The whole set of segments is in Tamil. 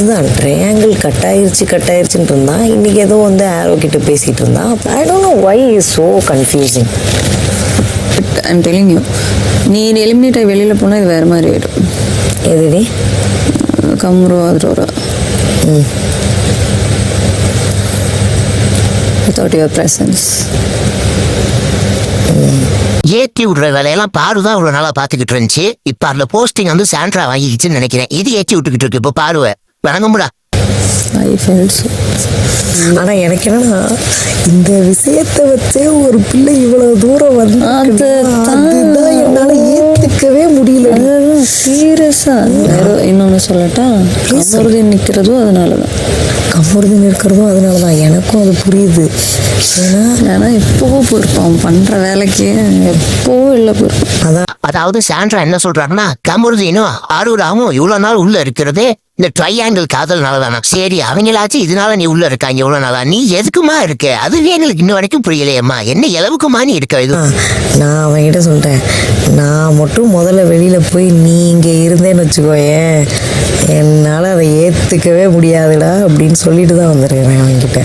அதுதான் ட்ரையாங்கிள் கட்டாயிருச்சுன்னு இருந்தான். இன்னைக்கு ஏதோ வந்து ஆரோ கிட்ட பேசிட்டு இருந்தான். I don't know why is so confusing. I'm telling you, நீ எலிமினேட் ஆகி வெளியில் போனால் இது வேறு மாதிரி ஆகிடும். எதுடி கம்ரு ஆதரோரா without your presence. ஏற்றி விடுற வேலையெல்லாம் பாருதான் இவ்வளவு நாளா பாத்துக்கிட்டு இருந்துச்சு. இப்ப அதுல போஸ்டிங் வந்து சாண்ட்ரா வாங்கிக்கிச்சுன்னு நினைக்கிறேன். இது ஏற்றி விட்டுக்கிட்டு இருக்கு. இப்ப பாருவ வணங்கும்டா. I felt so. ஆனா எனக்கு என்னன்னா, இந்த விஷயத்தை வச்சே ஒரு பிள்ளை இவ்வளவு தூரம் வந்து அதுதான் என்னால ஏத்துக்கவே முடியல. சீரியஸா இன்னொன்னு சொல்லட்டா, கமருதீன் நிக்கிறதும் அதனாலதான். கமருதீன் இருக்கிறதும் அதனாலதான். எனக்கும் அது புரியுது. ஏன்னா எப்பவோ போயிருப்பான் பண்ற வேலைக்கு, எப்பவோ இல்லை போயிருப்பான். அதான் அதாவது சாண்ட்ரா என்ன சொல்றாருன்னா, கமருதீனும் ஆரூராவும் இவ்வளவு நாள் உள்ள இருக்கிறதே இந்த ட்ரையாங்கிள் காதல்னாலதானா. சரி, அவங்களாச்சும் இதனால நீ உள்ள இருக்காங்க இவ்வளவு நாளா, நீ எதுக்குமா இருக்க? அதுவே எங்களுக்கு இன்ன வரைக்கும் புரியலையம்மா. என்ன எளவுக்குமா நீ இருக்க? இது நான் அவன்கிட்ட சொல்லிட்டேன், நான் மட்டும் முதல்ல வெளியில போய் நீ இங்க இருந்தேன்னு வச்சுக்கோயேன், என்னால அதை ஏத்துக்கவே முடியாதுடா அப்படின்னு சொல்லிட்டு தான் வந்திருக்கேன் அவன்கிட்ட.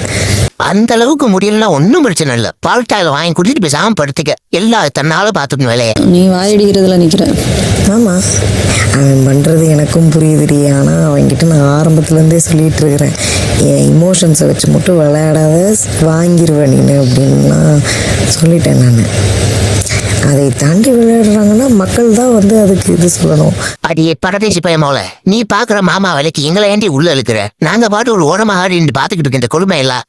அந்த அளவுக்கு முடியலன்னா ஒன்னும் பிரச்சனை இல்லை. பால்டாயில் வாங்கி குடிச்சிட்டு பேசாம படுத்துக்க. எல்லா தன்னால பாத்துக்கணும் வேலையை. நீ வாயடிக்கிறதுல நிக்கிற. ஆமா, அவன் பண்றது எனக்கும் புரியுதுடி. ஆனா அவன்கிட்ட நான் ஆரம்பத்துல இருந்தே சொல்லிட்டு இருக்கிறேன், என் இமோஷன்ஸை வச்சு மட்டும் விளையாடாத, வாங்கிருவேன் நீனு அப்படின்லாம் சொல்லிட்டேன் நான். அதை தாண்டி விளையாடுறாங்கன்னா மக்கள் தான் வந்து அதுக்கு இது சொல்லணும். அடியே பரதேசி பயமாவல, நீ பாக்குற மாமா வேலைக்கு எங்களை ஏண்டி உள்ள இழுக்கிற? நாங்க பாட்டு ஒரு ஓரமாக பாத்துக்கிட்டு இருக்க இந்த கொடுமை எல்லாம்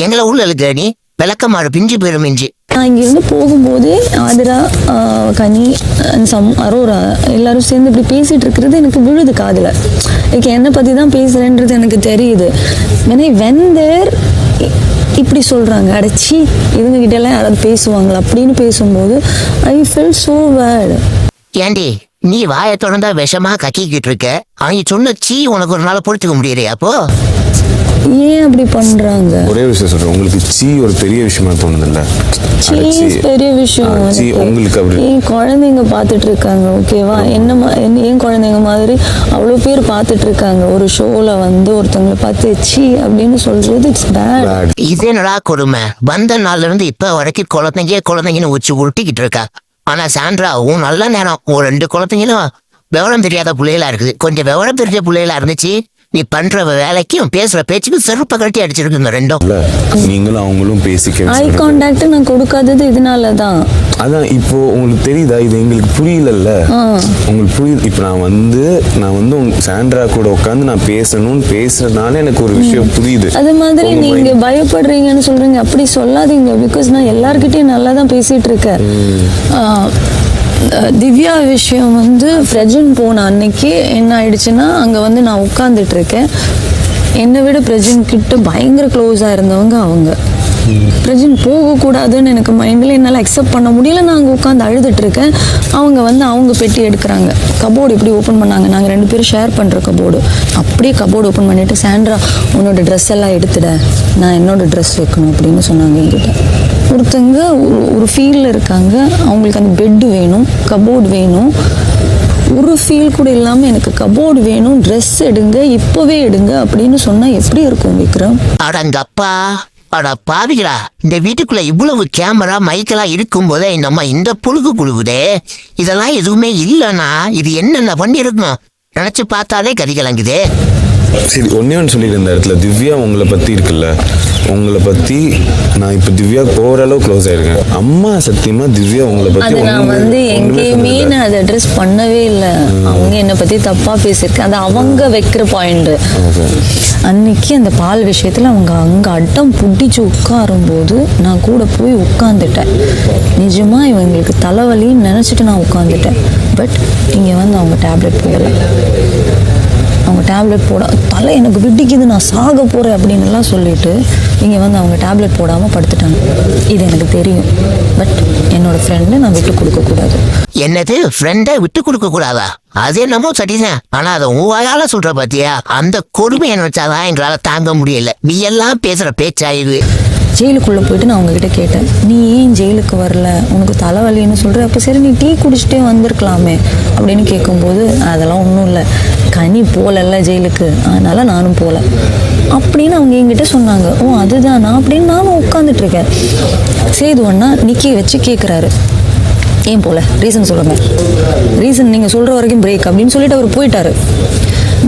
எங்களை உள்ள இழுக்கிற நீ. விளக்கமாறு பிஞ்சு போயிடும் மிஞ்சி. நான் இங்கிருந்து போகும்போதே ஆதிரா, கனி, அரோரா எல்லாரும் சேர்ந்து இப்படி பேசிட்டு இருக்கிறது எனக்கு விழுது காதுல. என்னை பத்தி தான் பேசுறேன்றது எனக்கு தெரியுது. வெந்தர் இப்படி சொல்றாங்க, அடைச்சி இவங்க கிட்ட எல்லாம் யாராவது பேசுவாங்களா அப்படின்னு பேசும்போது ஐ ஃபீல் சோ பேட். ஏண்டி நீ வாயை தொடர்ந்தா விஷமா கக்கிக்கிட்டு இருக்க? அவங்க சொன்ன சீ உனக்கு ஒரு நாள் பொறுத்துக்க முடியலையா? அப்போ ஏன் அப்படி பண்றாங்க? ஒரே விஷயம் சொல்றேன், உங்களுக்கு சீ ஒரு பெரிய விஷயமா தோணுதுல்ல? பெரிய விஷயம் உங்களுக்கு அப்படி என் குழந்தைங்க பாத்துட்டு இருக்காங்க, ஓகேவா? என் குழந்தைங்க மாதிரி அவ்வளவு பேர் பாத்துட்டு இருக்காங்க. ஒரு ஷோல வந்து ஒருத்தவங்களை பார்த்து சீ அப்படின்னு சொல்றது இட்ஸ் பேட். இது என்னடா கொடுமை? வந்த நாள்ல இருந்து இப்ப வரைக்கும் குழந்தைங்கன்னு உச்சி உருட்டிக்கிட்டு இருக்கா. ஆனா சாண்ட்ரா உன் நல்ல நேரம், உன் 2 குழந்தைங்களும் விவரம் தெரியாத பிள்ளைகளா இருக்குது. கொஞ்சம் விவரம் தெரிஞ்ச பிள்ளைகளா இருந்துச்சு, நீ பண்ற வேலைக்கும் பேசுற பேச்சுக்கும் செருப்ப கட்டி அடிச்சிருக்குங்க ரெண்டும். நீங்களும் அவங்களும் பேசிக்க ஐ கான்டாக்ட் நான் கொடுக்காதது இதனாலதான். அதான் இப்போ உங்களுக்கு தெரியுதா? இது எங்களுக்கு புரியலல்ல. உங்களுக்கு புரியுது. இப்போ நான் வந்து சாண்ட்ரா கூட உட்காந்து நான் பேசுறதுனால எனக்கு ஒரு விஷயம் புரியுது. அது மாதிரி நீங்க பயப்படுறீங்கன்னு சொல்றீங்க, அப்படி சொல்லாதீங்க. பிகாஸ் நான் எல்லார்கிட்டயும் நல்லா தான் பேசிட்டு இருக்கேன். திவ்யா விஷயம் வந்து பிரஜன் போன அன்னைக்கு என்ன ஆயிடுச்சுன்னா, அங்க வந்து நான் உட்கார்ந்துட்டு இருக்கேன். என்னை விட பிரஜன் கிட்ட பயங்கர க்ளோஸா இருந்தவங்க அவங்க. பிரஜன் போகக்கூடாதுன்னு எனக்கு மைண்டில் என்னால் அக்செப்ட் பண்ண முடியல. நான் அங்கே உட்காந்து அழுதுட்டு இருக்கேன். அவங்க வந்து அவங்க பெட்டி எடுக்கிறாங்க. கபோர்டு இப்படி ஓப்பன் பண்ணாங்க. நாங்கள் 2 பேரும் ஷேர் பண்ணுற கபோர்டு. அப்படியே கபோர்டு ஓப்பன் பண்ணிட்டு, சாண்ட்ரா உன்னோட ட்ரெஸ் எல்லாம் எடுத்துட, நான் என்னோட ட்ரெஸ் வைக்கணும் அப்படின்னு சொன்னாங்க என்கிட்ட. ஒருத்தங்க ஒரு ஃபீல்டில் இருக்காங்க, அவங்களுக்கு அந்த பெட்டு வேணும், கபோர்டு வேணும். ஒரு ஃபீல் கூட இல்லாமல் எனக்கு கபோர்டு வேணும், ட்ரெஸ் எடுங்க, இப்போவே எடுங்க அப்படின்னு சொன்னால் எப்படி இருக்கும் விக்ரம்? அடங்கப்பா, அட பாவிகளா, இந்த வீட்டுக்குள்ள இவ்வளவு கேமரா மைக்கெல்லாம் இருக்கும் போதே நம்ம இந்த புழுகு புழுகுதே. இதெல்லாம் எதுவுமே இல்லைன்னா இது என்னென்ன பண்ணி இருக்கணும் நினைச்சு பார்த்தாலே கதி கலங்குதே. சரி, ஒன்னே சொல்லிட்டு இந்த இடத்துல திவ்யா உங்களை பத்தி இருக்குல்ல, உங்களை பத்தி நான் இப்ப திவ்யா ஓரளவு க்ளோஸ் ஆயிருக்கேன். அம்மா சத்தியமா திவ்யா உங்களை பத்தி நான் வந்து எங்கேயுமே நான் அதை அட்ரஸ் பண்ணவே இல்லை. அவங்க என்னை பத்தி தப்பா பேசியிருக்கேன், அது அவங்க வைக்கிற பாயிண்ட். அன்னைக்கு அந்த பால் விஷயத்துல அவங்க அங்க அட்டம் புட்டிச்சு உட்காரும் போது நான் கூட போய் உட்காந்துட்டேன். நிஜமா இவங்களுக்கு தலைவலின்னு நினைச்சிட்டு நான் உட்காந்துட்டேன். பட் இங்க வந்து அவங்க டேப்லெட் போடல. அவங்க டேப்லெட் போட தலை எனக்கு விட்டிக்குது, நான் சாக போகிறேன் அப்படின்னு எல்லாம் சொல்லிட்டு இங்கே வந்து அவங்க டேப்லெட் போடாமல் படுத்துட்டாங்க. இது எனக்கு தெரியும். பட் என்னோட ஃப்ரெண்டை நான் விட்டு கொடுக்கக்கூடாது. என்னது ஃப்ரெண்டை விட்டு கொடுக்க கூடாதா? அது என்னமோ சரிதான். ஆனா அதை உவாயால சொல்ற பாத்தியா? அந்த கொடுமை நினைச்சாதான் எங்களால தாங்க முடியல. நீ எல்லாம் பேசுற பேச்சா இது? ஜெயிலுக்குள்ளே போயிட்டு நான் அவங்ககிட்ட கேட்டேன், நீ ஏன் ஜெயிலுக்கு வரல, உனக்கு தலைவலின்னு சொல்கிற, அப்போ சரி நீ டீ குடிச்சிட்டே வந்திருக்கலாமே அப்படின்னு கேட்கும்போது, அதெல்லாம் ஒன்றும் இல்லை, கனி போகலல்ல ஜெயிலுக்கு, அதனால் நானும் போகல அப்படின்னு அவங்க என்கிட்ட சொன்னாங்க. ஓ அதுதானா அப்படின்னு நானும் உட்காந்துட்ருக்கேன். சேது அண்ணா நிக்கி வச்சு கேட்குறாரு, ஏன் போகல, ரீசன் சொல்லுங்கள், ரீசன் நீங்கள் சொல்கிற வரைக்கும் பிரேக் அப்படின்னு சொல்லிட்டு அவர் போயிட்டாரு.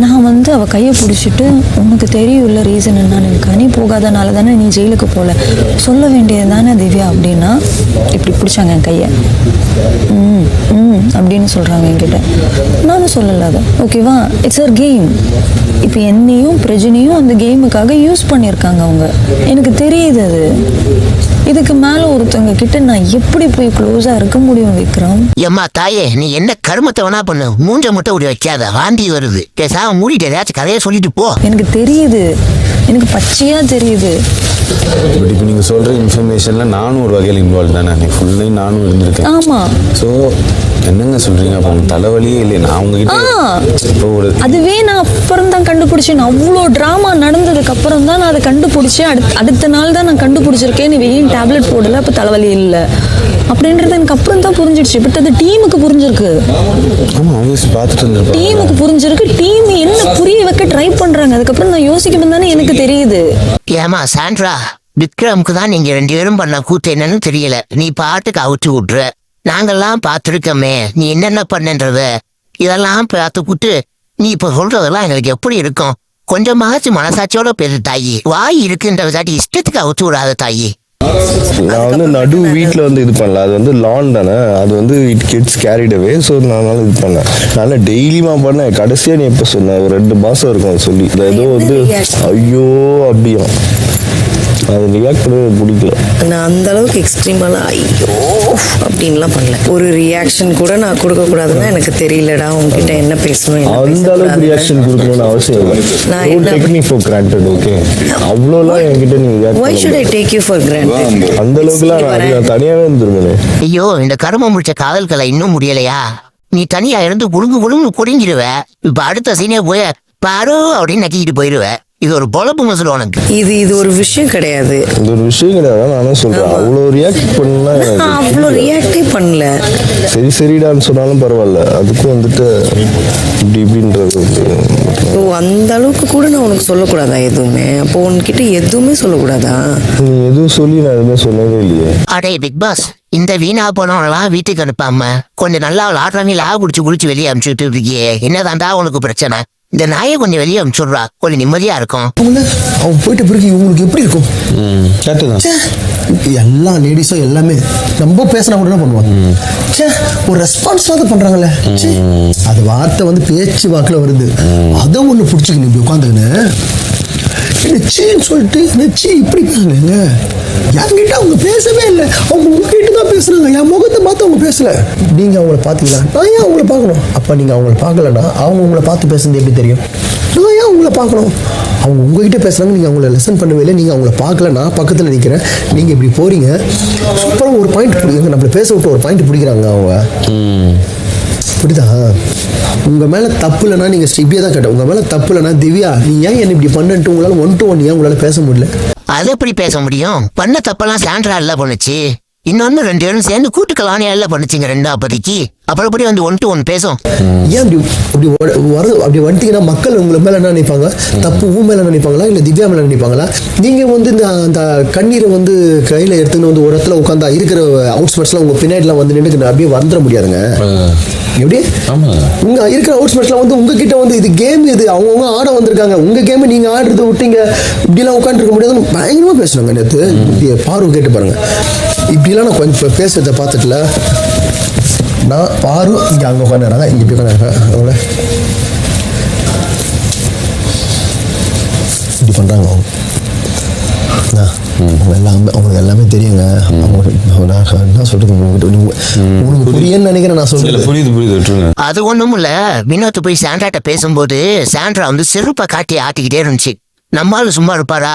நான் வந்து அவள் கையை பிடிச்சிட்டு, உனக்கு தெரியும்ல ரீசன் என்ன, எனக்கு கனி போகாதனால தானே நீ ஜெயிலுக்கு போகல, சொல்ல வேண்டியது தானே திவ்யா அப்படின்னா, இப்படி பிடிச்சாங்க என் கையை. அப்படின்னு சொல்கிறாங்க என்கிட்ட. நானும் சொல்லலை அதை, ஓகேவா, இட்ஸ் அ கேம். இப்போ என்னையும் பிரஜனையும் அந்த கேமுக்காக யூஸ் பண்ணியிருக்காங்க அவங்க, எனக்கு தெரியுது அது. இதுக்கு மேலே ஒருத்தவங்க கிட்ட நான் எப்படி போய் க்ளோஸாக இருக்க முடியும் விக்ரம்? எம்மா தாயே, நீ என்ன கருமத்தை வேணா பண்ணு, மூஞ்ச முட்டை இப்படி வைக்காத, வாந்தி வருது, பேசாம மூடிட்டு ஏதாச்சும் கதையை சொல்லிட்டு போ. எனக்கு தெரியுது, எனக்கு பச்சையாக தெரியுது. பட் இப்போ நீங்கள் சொல்கிற இன்ஃபர்மேஷனில் நானும் ஒரு வகையில் இன்வால்வ் தானே, அன்னைக்கு ஃபுல்லாக நானும் இருந்திருக்கேன். ஆமாம். ஸோ என்னங்க சொல்கிறீங்க, அப்போ தலைவலியே இல்லை, நான் உங்ககிட்ட இப்போ ஒரு அதுவே நான் அப்புறம் தான் கண்டுபிடிச்சேன். அவ்வளோ ட்ராமா நடந்ததுக்கு அப்புறம் தான் நான் அதை கண்டுபிடிச்சேன். அடுத்த நாள் தான் நான் கண்டுபிடிச்சிருக்கேன், நீ வெயில் டேப்லெட் போடல, அப்போ தலைவலி இல்லை அப்படின்றது எனக்கு அப்புறம் தான் புரிஞ்சிடுச்சு. பட் அது டீமுக்கு புரிஞ்சிருக்கு. ஆமாம், ஆப்வியஸ்லி பார்த்துட்டு இருந்திருப்பேன். டீமுக்கு புரிஞ்சிருக்கு, டீம் என்ன புரிய வைக்க ட்ரை பண்றாங்க. அதுக்கப்புறம் நான் யோசிக்கணும் தானே எனக்கு தெரியுது. ஏமா சாண்ட்ரா, விக்ரமுக்கு தான் நீங்க 2 பேரும் பண்ண கூத்து என்னன்னு தெரியல, நீ பாட்டுக்கு அவுச்சு விட்ற. நாங்கெல்லாம் பார்த்துருக்கோமே நீ என்னென்ன பண்ணன்றத, இதெல்லாம் பார்த்துக்கிட்டு நீ இப்ப சொல்றதெல்லாம் எங்களுக்கு எப்படி இருக்கும்? கொஞ்சமாச்சு மனசாட்சியோட பேரு தாயி. வாய் இருக்குன்றதாட்டி இஷ்டத்துக்கு அவுத்து விடாத தாயி. நான் வந்து நடு வீட்டில் வந்து இது பண்ணல, அது வந்து லான் தானே, அது வந்து it kids carried away. So நான் இது பண்ணேன், நான் டெய்லியுமா பண்ணேன். கடைசியாக நீ எப்போ சொன்ன, ஒரு 2 மாதம் இருக்கும் அது சொல்லி, ஏதோ வந்து ஐயோ அப்படியா, அது ரியாக்ட் பண்ணவே பிடிக்கல. நான் அந்த அளவுக்கு எக்ஸ்ட்ரீமெல்லாம் ஐயோ அப்படின்லாம் பண்ணல. ஒரு ரியாக்ஷன் கூட நான் கொடுக்கக்கூடாதுன்னா எனக்கு தெரியலடா உங்ககிட்ட என்ன பேசணும், அந்த அளவுக்கு ரியாக்ஷன் கொடுக்கணும்னு அவசியம் இல்லை. டெக்னிக் ஃபார் கிராண்டட், ஓகே, அவ்வளோலாம் என்கிட்ட நீ Why should I take you for granted? அந்த அளவுக்குலாம் நான் தனியாகவே இருந்துருந்தேன். ஐயோ, இந்த கரும முடிச்ச காதல்களை இன்னும் முடியலையா? நீ தனியா இருந்து குடுங்கு குடிங்கிருவ. இப்ப அடுத்த சீனே போய பாரோ அப்படின்னு நக்கிட்டு போயிருவ. இது ஒரு பொழப்பு மசல் உனக்கு. இது ஒரு விஷயம் கிடையாது. இது ஒரு விஷயம் கிடையாது, நானும் சொல்றேன். அவ்வளோ ரியாக்ட் பண்ணா அவ்வளோ ரியாக்டே பண்ணல. சரிடான்னு சொன்னாலும் பரவாயில்ல, அதுக்கும் வந்துட்டு இப்படின்றது. ஓ, அந்த அளவுக்கு கூட நான் உனக்கு சொல்லக்கூடாதா எதுவுமே? அப்போ உன்கிட்ட எதுவுமே சொல்லக்கூடாதா? நீ எதுவும் சொல்லி நான் எதுவுமே சொல்லவே இல்லையே. அடே பிக் பாஸ், இந்த வீணா போனவங்களாம் வீட்டுக்கு அனுப்பாம கொஞ்சம் நல்லா ஆட்ராணி லா குடிச்சு வெளியே அனுப்பிச்சுட்டு இருக்கியே, என்னதான்டா உனக்கு பிரச்சனை? இந்த நாயை கொஞ்சம் வெளியே அனுப்பிச்சுடுறா, கொஞ்சம் நிம்மதியா இருக்கும். அவன் போயிட்ட பிறகு இவங்களுக்கு எப்படி இருக்கும்? எல்லா லேடிஸும் எல்லாமே நம்ம பேசினா கூட என்ன பண்ணுவாங்க, ஒரு ரெஸ்பான்ஸாவது பண்றாங்கல்ல. அது வார்த்தை வந்து பேச்சு வாக்குல வருது, அதை ஒண்ணு பிடிச்சிக்கணும். இப்படி உட்காந்துக்கின்னு என்னச்சின்னு சொல்லிட்டு என்னச்சி இப்படி பேசுங்க. என்கிட்ட அவங்க பேசவே இல்லை, அவங்க உங்ககிட்ட தான் பேசுறாங்க. என் முகத்தை பார்த்து அவங்க பேசல. நீங்க அவங்கள பாத்தீங்களா? நான் ஏன் அவங்கள பார்க்கணும்? அப்ப நீங்க அவங்கள பார்க்கலன்னா அவங்க உங்களை பார்த்து பேசுறது எப்படி தெரியும்? நான் ஏன் அவங்கள பார்க்கணும்? அவங்க உங்ககிட்ட பேசுறாங்க, நீங்க அவங்கள லெசன் பண்ணவே இல்லை, நீங்க அவங்கள பார்க்கல, நான் பக்கத்துல நிக்கிறேன், நீங்க இப்படி போறீங்க. சூப்பரா ஒரு பாயிண்ட் பிடிக்குங்க, நம்மள பேச விட்டு ஒரு பாயிண்ட் பிடிக்கிறாங்க அவங்க. புரியுதா? உங்க மேல தப்பு இல்லைன்னா நீங்க இப்படியே தான் கேட்ட, உங்க மேல தப்பு இல்லைன்னா திவ்யா நீ ஏன் என்ன இப்படி பண்ணிட்டு உங்களால 1-to-1 ஏன் உங்களால பேச முடியல? அது எப்படி பேச முடியும்? பண்ண தப்பெல்லாம் சாண்ட்ரா இல்ல பண்ணுச்சு. இன்னொன்னு 2 பேரும் சேர்ந்து கூட்டுக்கலானே எல்லாம் பண்ணுச்சுங்க 2 அப்போதைக்கு. அப்புறம் எப்படி வந்து 1-to-1 பேசும்? ஏன் அப்படி வந்துட்டீங்கன்னா மக்கள் உங்களை மேல என்ன நினைப்பாங்க? தப்பு உன் மேல நினைப்பாங்களா இல்ல திவ்யா மேல நினைப்பாங்களா? நீங்க வந்து இந்த கண்ணீரை வந்து கையில எடுத்துன்னு வந்து ஒரு இடத்துல உட்காந்தா இருக்கிற அவுட்ஸ்பர்ட்ஸ்லாம் உங்க பின்னாடிலாம் வந்து நின்று அப்படியே வந்துட முடியாதுங்க. எப்படி உங்க இருக்கிற அவுட்ஸ்பர்ட்ஸ்லாம் வந்து உங்ககிட்ட வந்து இது கேம், இது அவங்க ஆட வந்திருக்காங்க, உங்க கேம் நீங்க ஆடுறத விட்டீங்க, இப்படிலாம் உட்காந்து இருக்க முடியாதுன்னு பயங்கரமா பேசுனாங்க. நேற்று பார்வை கேட்டு பாருங்க, இப்படிலாம் நான் கொஞ்சம் பேசுறத பார்த்துட்டுல நான் பாரு இங்கே அங்கே உட்காந்துறாங்க, இங்கே போய் உட்காந்துருக்கேன், அவங்கள இப்படி பண்ணுறாங்க. அவங்க எல்லாமே அவங்களுக்கு எல்லாமே தெரியுங்க. அவங்க என்ன சொல்றது உங்களுக்கு புரியன்னு நினைக்கிறேன். நான் சொல்றேன் புரியுது. அது ஒண்ணும் இல்ல, வினோத் போய் சாண்ட்ராட்ட பேசும்போது சாண்ட்ரா வந்து செருப்பை காட்டி ஆட்டிக்கிட்டே இருந்துச்சு. நம்மளால சும்மா இருப்பாரா?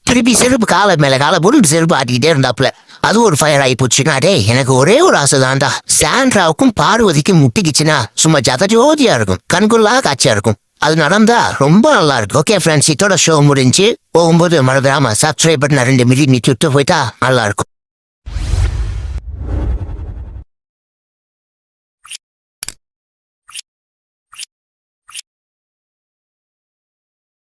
திருப்பி செருப்பு காலை மேல காலை போட்டு செருப்பு ஆட்டிக்கிட்டே இருந்தாப்புல. அது ஒரு ஃபயர் ஆகி போச்சுன்னா, டே எனக்கு ஒரே ஒரு ஆசை தான்டா, சாண்ட்ராவுக்கும் பார்வதிக்கும் முட்டிக்கிச்சுன்னா சும்மா ஜதஜோதியா இருக்கும், கண்குள்ளா காட்சியா இருக்கும். அது நடந்தா ரொம்ப நல்லா இருக்கும். ஓகே ஃப்ரெண்ட்ஸ், இதோட ஷோ முடிஞ்சு போகும்போது மறந்துடாம சப்ஸ்கிரைப் பட்டன் 2 மிதி நீ சுட்டு போயிட்டா நல்லா இருக்கும்.